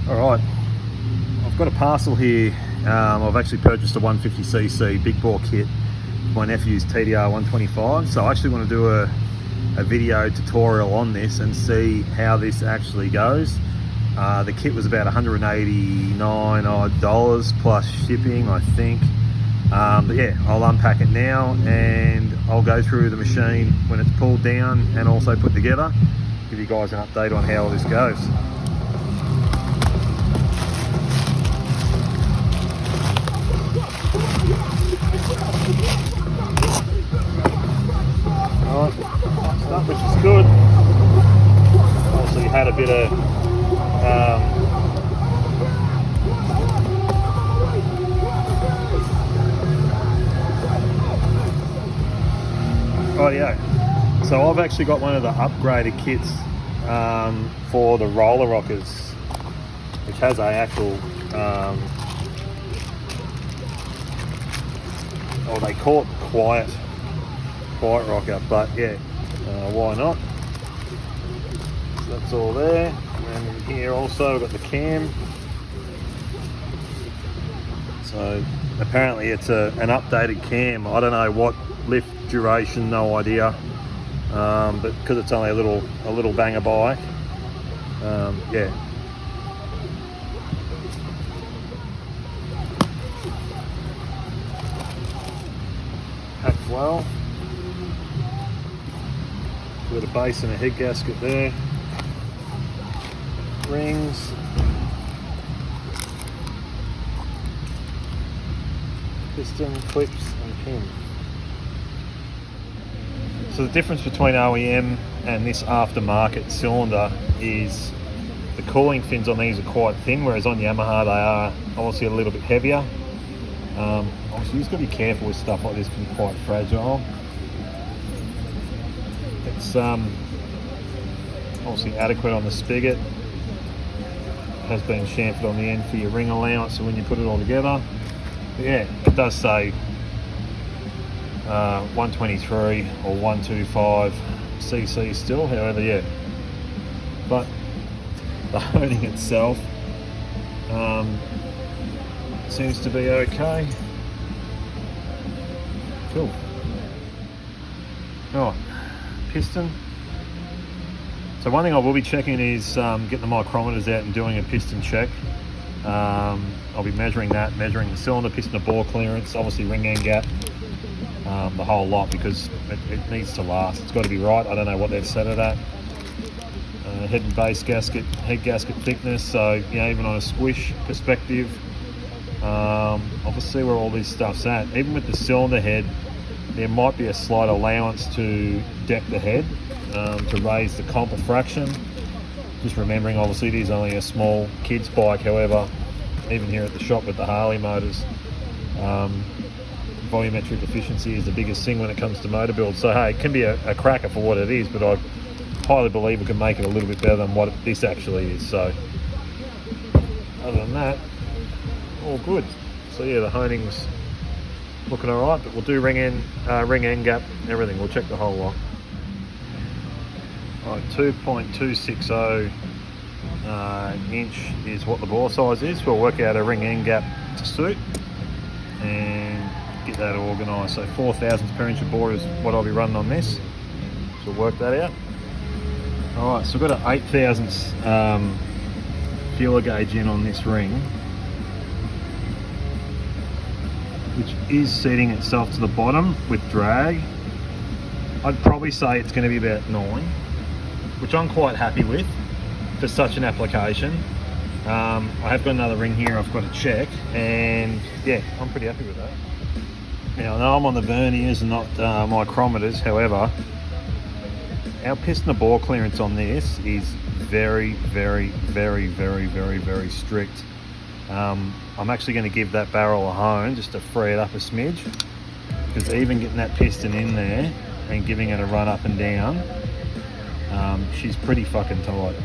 Alright, I've got a parcel here. I've actually purchased a 150cc big bore kit for my nephew's TTR125, so I actually want to do a video tutorial on this and see how this actually goes. The kit was about $189 odd plus shipping, I think. But yeah, I'll unpack it now and I'll go through the machine when it's pulled down and also put together. Give you guys an update on how all this goes. Alright, stuff which is good. Obviously had a bit of oh yeah, so I've actually got one of the upgraded kits for the roller rockers, which has a actual oh, they call it quiet rocker, but yeah, why not? So that's all there. And in here also I've got the cam. So apparently it's an updated cam. I don't know what lift duration, no idea, but because it's only a little banger bike, yeah. Packed well. Got a base and a head gasket there. Rings. Piston, clips and pin. So the difference between OEM and this aftermarket cylinder is the cooling fins on these are quite thin, whereas on Yamaha they are obviously a little bit heavier. Obviously you've got to be careful with stuff like this, can be quite fragile. It's obviously adequate on the spigot. Has been chamfered on the end for your ring allowance, so when you put it all together. But yeah, it does say 123 or 125 cc still, however, yeah. But the honing itself seems to be okay. Cool. Right, piston. So one thing I will be checking is getting the micrometers out and doing a piston check. I'll be measuring the cylinder, piston to bore clearance, obviously ring end gap, the whole lot, because it needs to last. It's got to be right. I don't know what they've set it at. Head and base gasket, head gasket thickness. So you know, even on a squish perspective, obviously where all this stuff's at. Even with the cylinder head, there might be a slight allowance to deck the head to raise the compa fraction. Just remembering, obviously, it is only a small kid's bike. However, even here at the shop with the Harley motors, volumetric efficiency is the biggest thing when it comes to motor build. So hey, it can be a cracker for what it is, but I highly believe we can make it a little bit better than what this actually is. So other than that, all good. So yeah, the honing's looking all right, but we'll do ring end gap, everything. We'll check the whole lot. Right, 2.260 inch is what the bore size is. We'll work out a ring end gap to suit and get that organised. So 4 thousandths per inch of bore is what I'll be running on this. So we'll work that out. All right, so we've got an 8 thousandths feeler gauge in on this ring, which is seating itself to the bottom with drag. I'd probably say it's going to be about 9, which I'm quite happy with for such an application. I have got another ring here I've got to check, and yeah, I'm pretty happy with that. Now I know I'm on the verniers and not micrometers, however, our piston to bore clearance on this is very, very, very, very, very, very strict. I'm actually going to give that barrel a hone just to free it up a smidge, because even getting that piston in there and giving it a run up and down, she's pretty fucking tight.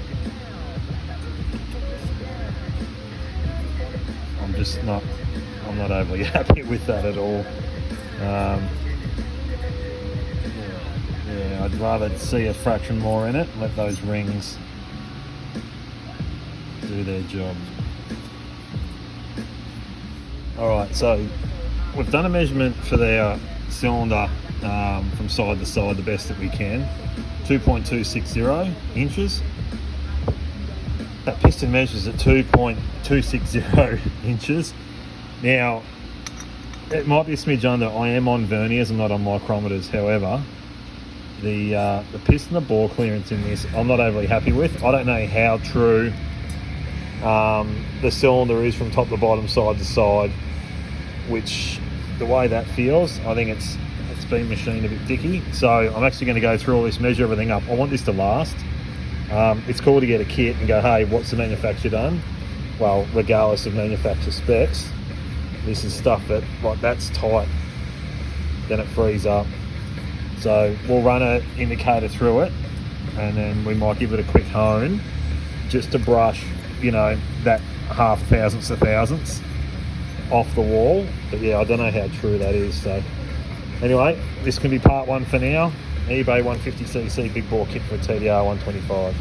I'm not overly happy with that at all. Yeah, I'd rather see a fraction more in it, let those rings do their job. Alright, so we've done a measurement for their cylinder from side to side the best that we can. 2.260 inches. That piston measures at 2.260 inches. Now, it might be a smidge under. I am on verniers, I'm not on micrometers. However, the piston, the bore clearance in this, I'm not overly happy with. I don't know how true the cylinder is from top to bottom, side to side, which the way that feels, I think it's been machined a bit dicky. So I'm actually going to go through all this, measure everything up. I want this to last. It's cool to get a kit and go, hey, what's the manufacturer done? Well, regardless of manufacturer specs, this is stuff that, like, that's tight, then it frees up. So we'll run an indicator through it, and then we might give it a quick hone just to brush, you know, that half thousandths of thousandths off the wall. But yeah, I don't know how true that is. So anyway, this can be part one for now. eBay 150cc big bore kit for a TTR125.